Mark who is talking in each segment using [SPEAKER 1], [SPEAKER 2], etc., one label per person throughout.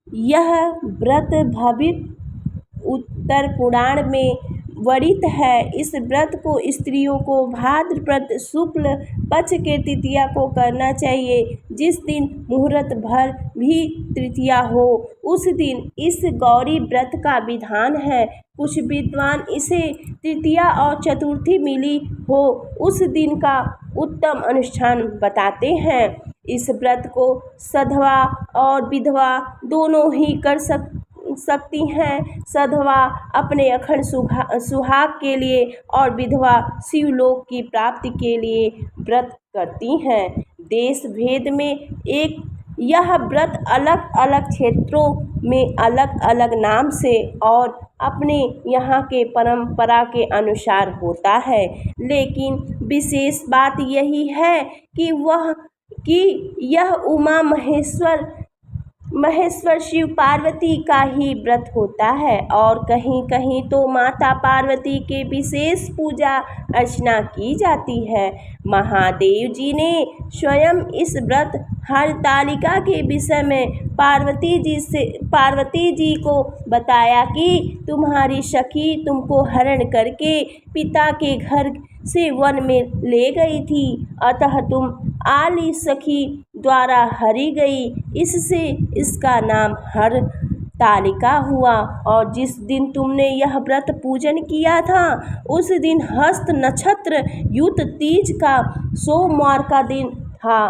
[SPEAKER 1] यह व्रत भविष्य उत्तर पुराण में वर्णित है। इस व्रत को स्त्रियों को भाद्रपद शुक्ल पक्ष के तृतीया को करना चाहिए, जिस दिन मुहूर्त भर भी तृतीया हो। उस दिन इस गौरी व्रत का विधान है। कुछ विद्वान इसे तृतीया और चतुर्थी मिली हो उस दिन का उत्तम अनुष्ठान बताते हैं। इस व्रत को सधवा और विधवा दोनों ही कर सकती हैं। सधवा अपने अखंड सुहाग के लिए और विधवा शिवलोक की प्राप्ति के लिए व्रत करती हैं। देश भेद में यह व्रत अलग अलग क्षेत्रों में अलग अलग नाम से और अपने यहाँ के परंपरा के अनुसार होता है, लेकिन विशेष बात यही है कि यह उमा महेश्वर शिव पार्वती का ही व्रत होता है और कहीं कहीं तो माता पार्वती के विशेष पूजा अर्चना की जाती है। महादेव जी ने स्वयं इस व्रत हरतालिका के विषय में पार्वती जी को बताया कि तुम्हारी सखी तुमको हरण करके पिता के घर से वन में ले गई थी, अतः तुम आली सखी द्वारा हरी गई, इससे इसका नाम हरतालिका हुआ। और जिस दिन तुमने यह व्रत पूजन किया था उस दिन हस्त नक्षत्र युक्त तीज का सोमवार का दिन था,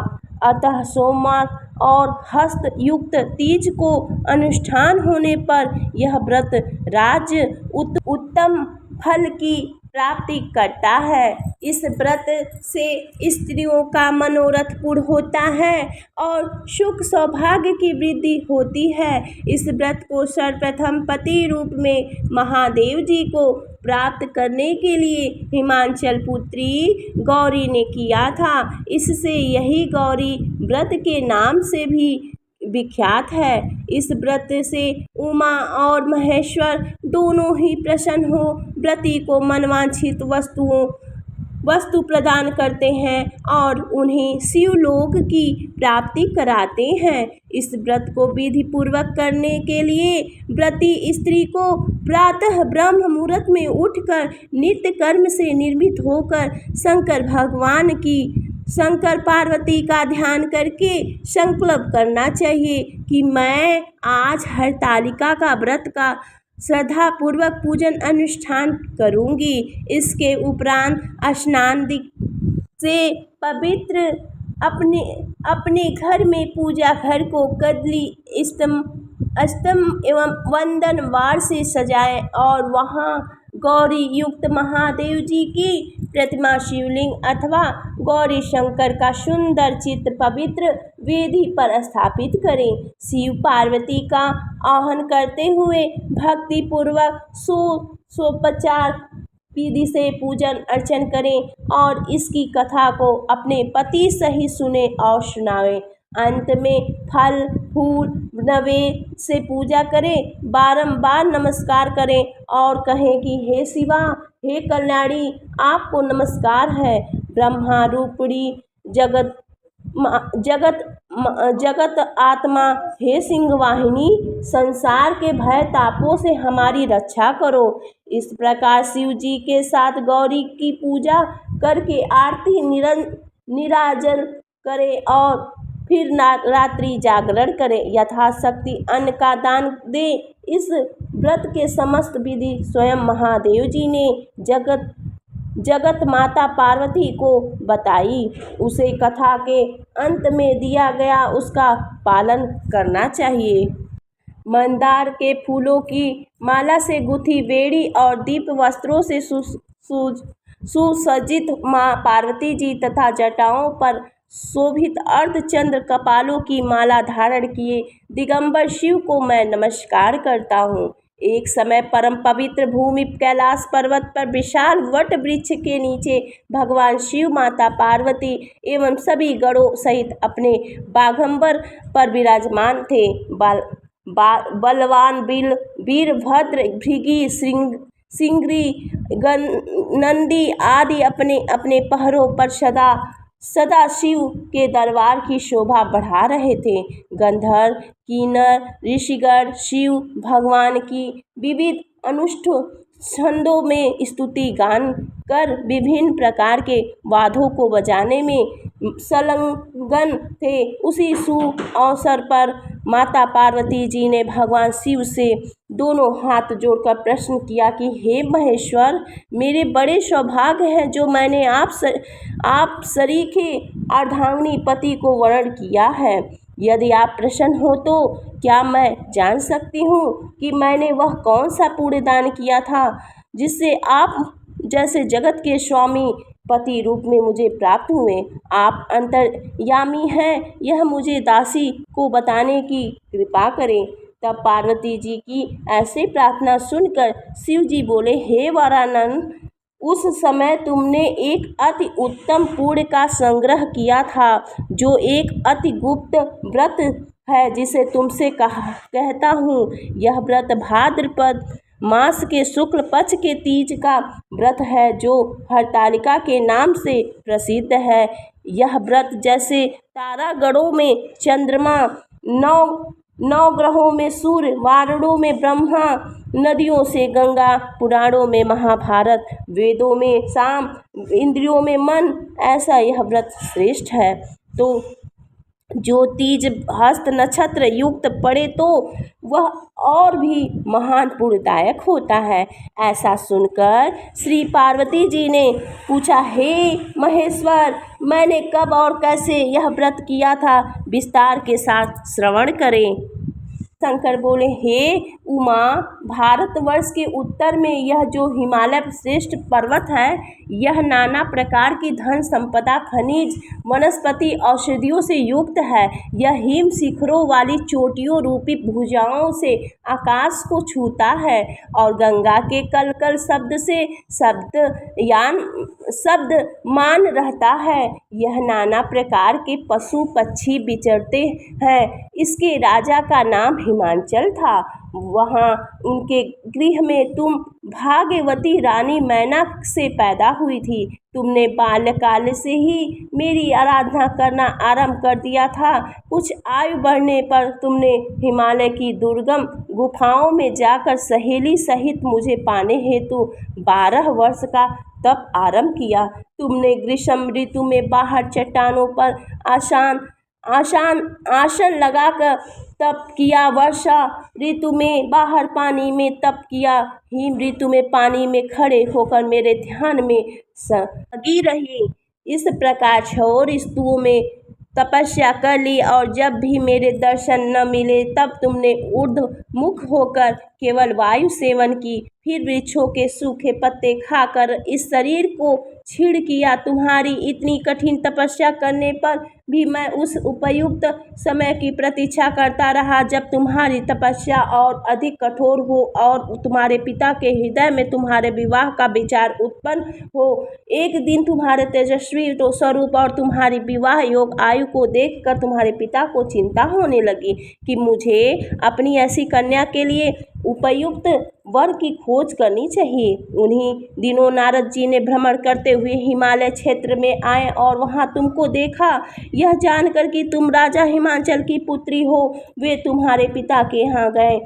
[SPEAKER 1] अतः सोमवार और हस्त युक्त तीज को अनुष्ठान होने पर यह व्रत राज्य उत्तम फल की प्राप्ति करता है। इस व्रत से स्त्रियों का मनोरथ पूर्ण होता है और सुख सौभाग्य की वृद्धि होती है। इस व्रत को सर्वप्रथम पति रूप में महादेव जी को प्राप्त करने के लिए हिमाचल पुत्री गौरी ने किया था। इससे यही गौरी व्रत के नाम से भी विख्यात है। इस व्रत से उमा और महेश्वर दोनों ही प्रसन्न हो व्रती को मनवांछित वस्तु प्रदान करते हैं और उन्हें शिवलोक की प्राप्ति कराते हैं। इस व्रत को विधि पूर्वक करने के लिए व्रती स्त्री को प्रातः ब्रह्म मुहूर्त में उठकर नित्य कर्म से निर्मित होकर शंकर पार्वती का ध्यान करके संकल्प करना चाहिए कि मैं आज हरतालिका का व्रत का श्रद्धा पूर्वक पूजन अनुष्ठान करूंगी। इसके उपरांत स्नान से पवित्र अपने घर में पूजा घर को कदली स्तंभ एवं वंदन वार से सजाएं और वहां गौरी युक्त महादेव जी की प्रतिमा शिवलिंग अथवा गौरी शंकर का सुंदर चित्र पवित्र वेदी पर स्थापित करें। शिव पार्वती का आह्वान करते हुए भक्ति पूर्वक सोपचार विधि से पूजन अर्चन करें और इसकी कथा को अपने पति सहित सुने और सुनावें। अंत में फल फूल नैवेद्य से पूजा करें, बारंबार नमस्कार करें और कहें कि हे शिवा, हे कल्याणी, आपको नमस्कार है। ब्रह्मा रूपिणी जगत आत्मा, हे सिंह वाहिनी, संसार के भय तापों से हमारी रक्षा करो। इस प्रकार शिव जी के साथ गौरी की पूजा करके आरती निराजन करें और फिर रात्रि जागरण करें, यथाशक्ति अन्न का दान दें। इस व्रत के समस्त विधि स्वयं महादेव जी ने जगत माता पार्वती को बताई। उसे कथा के अंत में दिया गया उसका पालन करना चाहिए। मंदार के फूलों की माला से गुथी बेड़ी और दीप वस्त्रों से सुसज्जित माँ पार्वती जी तथा जटाओं पर शोभित अर्धचंद्र कपालों की माला धारण किए दिगंबर शिव को मैं नमस्कार करता हूँ। एक समय परम पवित्र भूमि कैलाश पर्वत पर विशाल वट वृक्ष के नीचे भगवान शिव, माता पार्वती एवं सभी गणों सहित अपने बाघंबर पर विराजमान थे। बलवान वीरभद्र, भृगी, सिंगरी, नंदी आदि अपने अपने पहरों पर सदा सदाशिव के दरबार की शोभा बढ़ा रहे थे। गंधर्व, किन्नर, ऋषिगण शिव भगवान की विविध अनुष्ठ छंदों में स्तुति गान कर विभिन्न प्रकार के वाद्यों को बजाने में संलग्न थे। उसी शुभ अवसर पर माता पार्वती जी ने भगवान शिव से दोनों हाथ जोड़कर प्रश्न किया कि हे महेश्वर, मेरे बड़े सौभाग्य हैं जो मैंने आप सरीखे अर्धांगिनी पति को वरण किया है। यदि आप प्रसन्न हो तो क्या मैं जान सकती हूँ कि मैंने वह कौन सा पुण्य दान किया था जिससे आप जैसे जगत के स्वामी पति रूप में मुझे प्राप्त हुए। आप अंतर्यामी हैं, यह मुझे दासी को बताने की कृपा करें। तब पार्वती जी की ऐसे प्रार्थना सुनकर शिव जी बोले, हे वरानन, उस समय तुमने एक अति उत्तम पुण्य का संग्रह किया था जो एक अति गुप्त व्रत है जिसे तुमसे कहता हूँ। यह व्रत भाद्रपद मास के शुक्ल पक्ष के तीज का व्रत है जो हरतालिका के नाम से प्रसिद्ध है। यह व्रत जैसे तारागणों में चंद्रमा, नौ ग्रहों में सूर्य, वारणों में ब्रह्मा, नदियों से गंगा, पुराणों में महाभारत, वेदों में साम, इंद्रियों में मन, ऐसा यह व्रत श्रेष्ठ है। तो जो तीज हस्त नक्षत्र युक्त पड़े तो वह और भी महान पुण्यदायक होता है। ऐसा सुनकर श्री पार्वती जी ने पूछा, हे महेश्वर, मैंने कब और कैसे यह व्रत किया था, विस्तार के साथ श्रवण करें। शंकर बोले, हे उमा, भारतवर्ष के उत्तर में यह जो हिमालय श्रेष्ठ पर्वत है, यह नाना प्रकार की धन संपदा, खनिज, वनस्पति, औषधियों से युक्त है। यह हिम शिखरों वाली चोटियों रूपी भुजाओं से आकाश को छूता है और गंगा के कलकल शब्द से शब्द मान रहता है। यह नाना प्रकार के पशु पक्षी विचरते हैं। इसके राजा का नाम हिमांचल था। वहाँ उनके गृह में तुम भाग्यवती रानी मैना से पैदा हुई थी। तुमने बाल्यकाल से ही मेरी आराधना करना आरंभ कर दिया था। कुछ आयु बढ़ने पर तुमने हिमालय की दुर्गम गुफाओं में जाकर सहेली सहित मुझे पाने हेतु 12 वर्ष का तप आरंभ किया। तुमने ग्रीष्म ऋतु में बाहर चट्टानों पर आसन लगाकर तप किया। वर्षा ऋतु में बाहर पानी में तप किया। हिम ऋतु में पानी में खड़े होकर मेरे ध्यान में लगी रही। इस प्रकार 6 ऋतुओं में तपस्या कर ली और जब भी मेरे दर्शन न मिले तब तुमने ऊर्ध्वमुख होकर केवल वायु सेवन की। फिर वृक्षों के सूखे पत्ते खाकर इस शरीर को क्षीण किया। तुम्हारी इतनी कठिन तपस्या करने पर भी मैं उस उपयुक्त समय की प्रतीक्षा करता रहा जब तुम्हारी तपस्या और अधिक कठोर हो और तुम्हारे पिता के हृदय में तुम्हारे विवाह का विचार उत्पन्न हो। एक दिन तुम्हारे तेजस्वी स्वरूप और तुम्हारी विवाह योग आयु को देखकर तुम्हारे पिता को चिंता होने लगी कि मुझे अपनी ऐसी कन्या के लिए उपयुक्त वर की खोज करनी चाहिए। उन्हीं दिनों नारद जी ने भ्रमण करते हुए हिमालय क्षेत्र में आए और वहां तुमको देखा। यह जानकर कि तुम राजा हिमांचल की पुत्री हो, वे तुम्हारे पिता के यहाँ गए।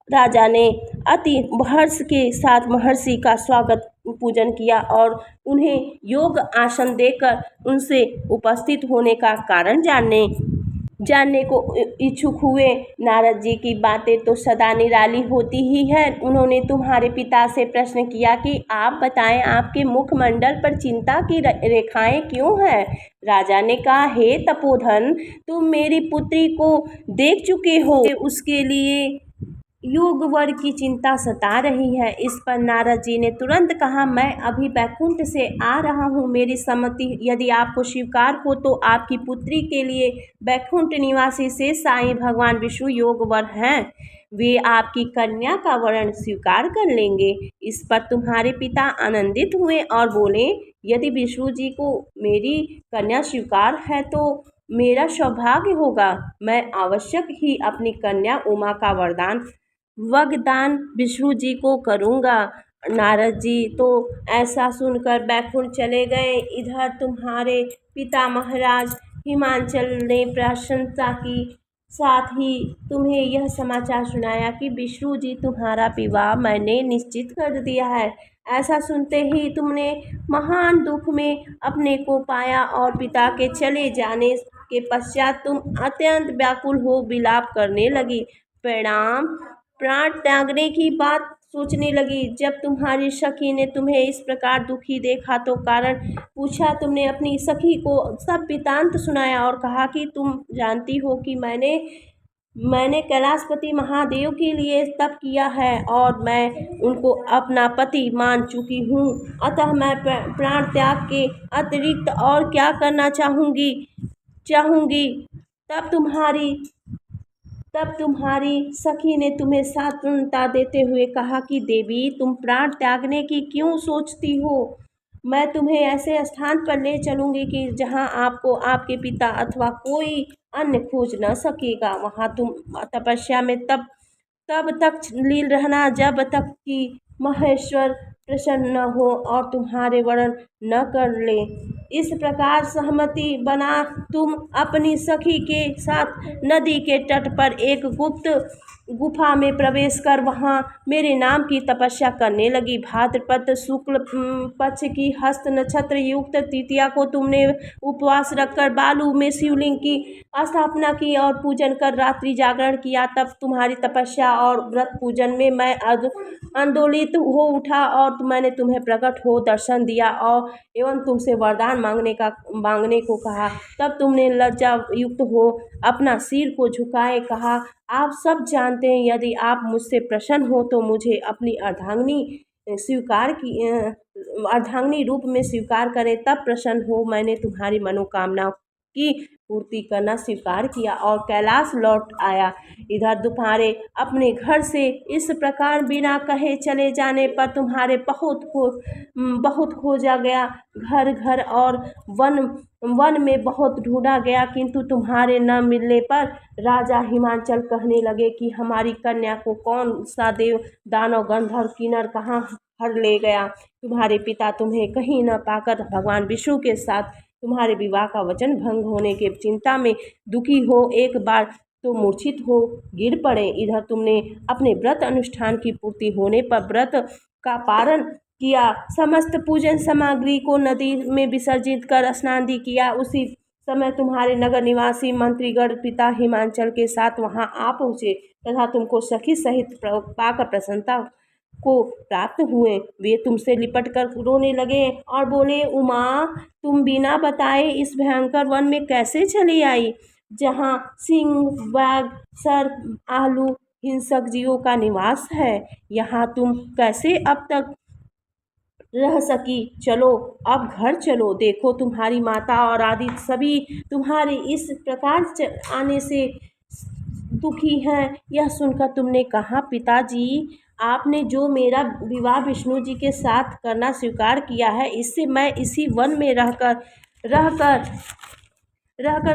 [SPEAKER 1] राजा ने अति हर्ष के साथ महर्षि का स्वागत पूजन किया और उन्हें योग आसन देकर उनसे उपस्थित होने का कारण जानने को इच्छुक हुए। नारद जी की बातें तो सदा निराली होती ही है। उन्होंने तुम्हारे पिता से प्रश्न किया कि आप बताएं, आपके मुखमंडल पर चिंता की रेखाएं क्यों हैं। राजा ने कहा, हे तपोधन, तुम मेरी पुत्री को देख चुके हो, उसके लिए योग वर की चिंता सता रही है। इस पर नारद जी ने तुरंत कहा, मैं अभी बैकुंठ से आ रहा हूँ। मेरी सम्मति यदि आपको स्वीकार हो तो आपकी पुत्री के लिए बैकुंठ निवासी से साईं भगवान विष्णु योग वर हैं। वे आपकी कन्या का वरण स्वीकार कर लेंगे। इस पर तुम्हारे पिता आनंदित हुए और बोले, यदि विष्णु जी को मेरी कन्या स्वीकार है तो मेरा सौभाग्य होगा। मैं आवश्यक ही अपनी कन्या उमा का वरदान विष्णु जी को करूँगा। नारद जी तो ऐसा सुनकर बैकुंठ चले गए। इधर तुम्हारे पिता महाराज हिमांचल ने प्रशंसा की, साथ ही तुम्हें यह समाचार सुनाया कि विष्णु जी तुम्हारा विवाह मैंने निश्चित कर दिया है। ऐसा सुनते ही तुमने महान दुख में अपने को पाया और पिता के चले जाने के पश्चात तुम अत्यंत व्याकुल हो विलाप करने लगी। प्रणाम प्राण त्यागने की बात सोचने लगी। जब तुम्हारी सखी ने तुम्हें इस प्रकार दुखी देखा तो कारण पूछा। तुमने अपनी सखी को सब वृत्तांत सुनाया और कहा कि तुम जानती हो कि मैंने कैलाशपति महादेव के लिए तप किया है और मैं उनको अपना पति मान चुकी हूँ, अतः मैं प्राण त्याग के अतिरिक्त और क्या करना चाहूँगी। तब तुम्हारी सखी ने तुम्हें सांत्वना देते हुए कहा कि देवी, तुम प्राण त्यागने की क्यों सोचती हो। मैं तुम्हें ऐसे स्थान पर ले चलूँगी कि जहाँ आपको आपके पिता अथवा कोई अन्य खोज न सकेगा। वहाँ तुम तपस्या में तब तक लीन रहना जब तक कि महेश्वर प्रसन्न न हो और तुम्हारे वर्ण न कर ले। इस प्रकार सहमति बना तुम अपनी सखी के साथ नदी के तट पर एक गुप्त गुफा में प्रवेश कर वहाँ मेरे नाम की तपस्या करने लगी। भाद्रपद शुक्ल पक्ष की हस्त नक्षत्र युक्त तृतीया को तुमने उपवास रखकर बालू में शिवलिंग की स्थापना की और पूजन कर रात्रि जागरण किया। तब तुम्हारी तपस्या और व्रत पूजन में मैं आंदोलित हो उठा और मैंने तुम्हें प्रकट हो दर्शन दिया और एवं तुमसे वरदान मांगने को कहा। तब तुमने लज्जा युक्त हो अपना सिर को झुकाए कहा, आप सब जानते हैं, यदि आप मुझसे प्रसन्न हो तो मुझे अपनी अर्धांगिनी रूप में स्वीकार करें, तब प्रसन्न हो। मैंने तुम्हारी मनोकामना की पूर्ति करना स्वीकार किया और कैलाश लौट आया। इधर तुम्हारे अपने घर से इस प्रकार बिना कहे चले जाने पर तुम्हारे बहुत खोजा गया। घर घर और वन में बहुत ढूंढा गया, किंतु तुम्हारे न मिलने पर राजा हिमांचल कहने लगे कि हमारी कन्या को कौन सा देव दानव गंधर्व किन्नर कहाँ हर ले गया। तुम्हारे पिता तुम्हें कहीं न पाकर भगवान विष्णु के साथ तुम्हारे विवाह का वचन भंग होने के चिंता में दुखी हो एक बार तो मूर्छित हो गिर पड़े। इधर तुमने अपने व्रत अनुष्ठान की पूर्ति होने पर व्रत का पारण किया, समस्त पूजन सामग्री को नदी में विसर्जित कर स्नान किया। उसी समय तुम्हारे नगर निवासी मंत्रीगण पिता हिमांचल के साथ वहां आ पहुँचे तथा तुमको सखी सहित पाकर प्रसन्नता को प्राप्त हुए। वे तुमसे लिपट कर रोने लगे और बोले, उमा, तुम बिना बताए इस भयंकर वन में कैसे चली आई, जहाँ सिंह, बाघ, सर्प, आलू हिंसक जीवों का निवास है। यहाँ तुम कैसे अब तक रह सकी। चलो अब घर चलो, देखो तुम्हारी माता और आदि सभी तुम्हारे इस प्रकार आने से दुखी हैं। यह सुनकर तुमने कहा, पिताजी, आपने जो मेरा विवाह विष्णु जी के साथ करना स्वीकार किया है, इससे मैं इसी वन में रहकर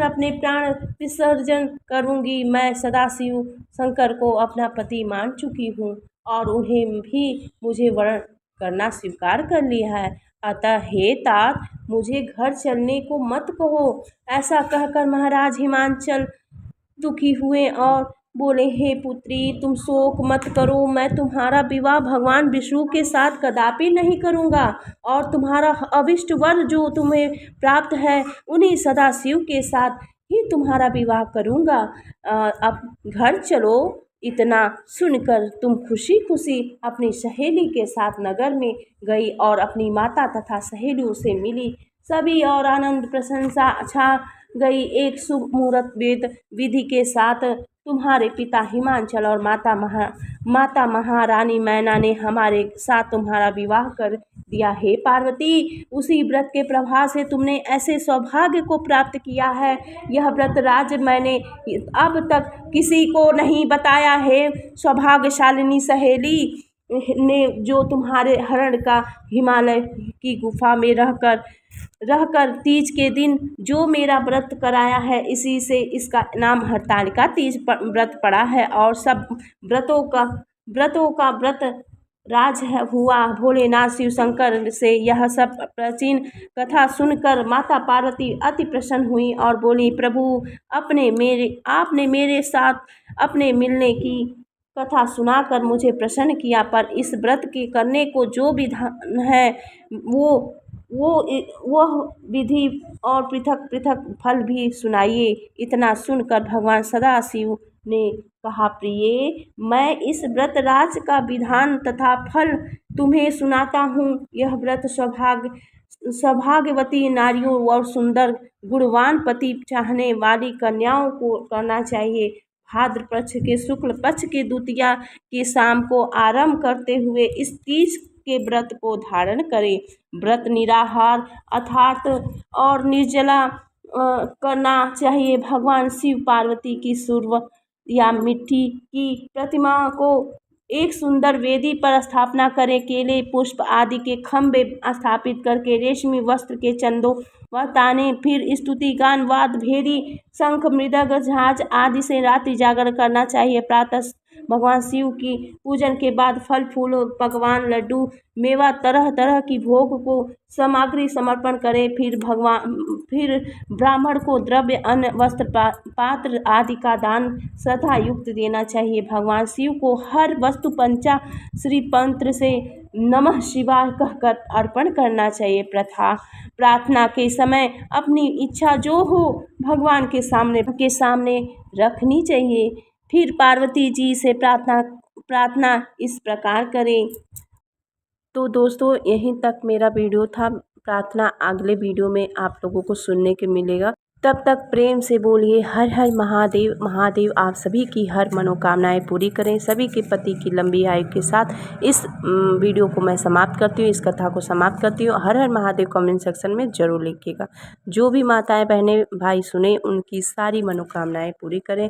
[SPEAKER 1] अपने प्राण विसर्जन करूंगी। मैं सदाशिव शंकर को अपना पति मान चुकी हूँ और उन्हें भी मुझे वर्ण करना स्वीकार कर लिया है। अतः हे तात, मुझे घर चलने को मत कहो। ऐसा कहकर महाराज हिमांचल दुखी हुए और बोले, हे पुत्री, तुम शोक मत करो। मैं तुम्हारा विवाह भगवान विष्णु के साथ कदापि नहीं करूँगा और तुम्हारा अभिष्ट वर जो तुम्हें प्राप्त है उन्हीं सदाशिव के साथ ही तुम्हारा विवाह करूँगा। अब घर चलो। इतना सुनकर तुम खुशी खुशी अपनी सहेली के साथ नगर में गई और अपनी माता तथा सहेलियों से मिली। सभी और आनंद प्रशंसा छा गई। एक शुभ मुहूर्त वेद विधि के साथ तुम्हारे पिता हिमांचल और माता महारानी मैना ने हमारे साथ तुम्हारा विवाह कर दिया। हे पार्वती, उसी व्रत के प्रभाव से तुमने ऐसे सौभाग्य को प्राप्त किया है। यह व्रत राज मैंने अब तक किसी को नहीं बताया है। सौभाग्यशालिनी सहेली ने जो तुम्हारे हरण का हिमालय की गुफा में रहकर तीज के दिन जो मेरा व्रत कराया है, इसी से इसका नाम हरतालिका तीज व्रत पड़ा है और सब व्रतों का व्रत राज हुआ। भोलेनाथ शिव शंकर से यह सब प्राचीन कथा सुनकर माता पार्वती अति प्रसन्न हुई और बोली, प्रभु आपने मेरे साथ अपने मिलने की कथा सुनाकर मुझे प्रसन्न किया, पर इस व्रत के करने को जो विधान है वो विधि और पृथक पृथक फल भी सुनाइए। इतना सुनकर भगवान सदाशिव ने कहा, प्रिय, मैं इस व्रत राज का विधान तथा फल तुम्हें सुनाता हूँ। यह व्रत सौभाग्यवती नारियों और सुंदर गुणवान पति चाहने वाली कन्याओं को करना चाहिए। भाद्र पक्ष के शुक्ल पक्ष के द्वितीया के शाम को आरंभ करते हुए इस तीज के व्रत को धारण करें। व्रत निराहार अर्थात और निर्जला करना चाहिए। भगवान शिव पार्वती की सूर्य या मिट्टी की प्रतिमा को एक सुंदर वेदी पर स्थापना करें। केले पुष्प आदि के खंभे स्थापित करके रेशमी वस्त्र के चंदों व ताने, फिर स्तुति गान वाद भेरी शंख मृदंग झांझ आदि से रात्रि जागरण करना चाहिए। प्रातः भगवान शिव की पूजन के बाद फल फूल पकवान लड्डू मेवा तरह तरह की भोग को सामग्री समर्पण करें। फिर ब्राह्मण को द्रव्य अन्न वस्त्र पात्र आदि का दान श्रद्धा युक्त देना चाहिए। भगवान शिव को हर वस्तु पंचा श्री मंत्र से नमः शिवाय कहकर अर्पण करना चाहिए। प्रार्थना के समय अपनी इच्छा जो हो भगवान के सामने रखनी चाहिए। फिर पार्वती जी से प्रार्थना इस प्रकार करें। तो दोस्तों, यहीं तक मेरा वीडियो था। प्रार्थना अगले वीडियो में आप लोगों को सुनने को मिलेगा। तब तक प्रेम से बोलिए हर हर महादेव। महादेव आप सभी की हर मनोकामनाएं पूरी करें। सभी के पति की लंबी आयु के साथ इस वीडियो को मैं समाप्त करती हूँ, इस कथा को समाप्त करती हूँ। हर हर महादेव कमेंट सेक्शन में ज़रूर लिखिएगा। जो भी माताएं बहनें भाई सुने उनकी सारी मनोकामनाएं पूरी करें।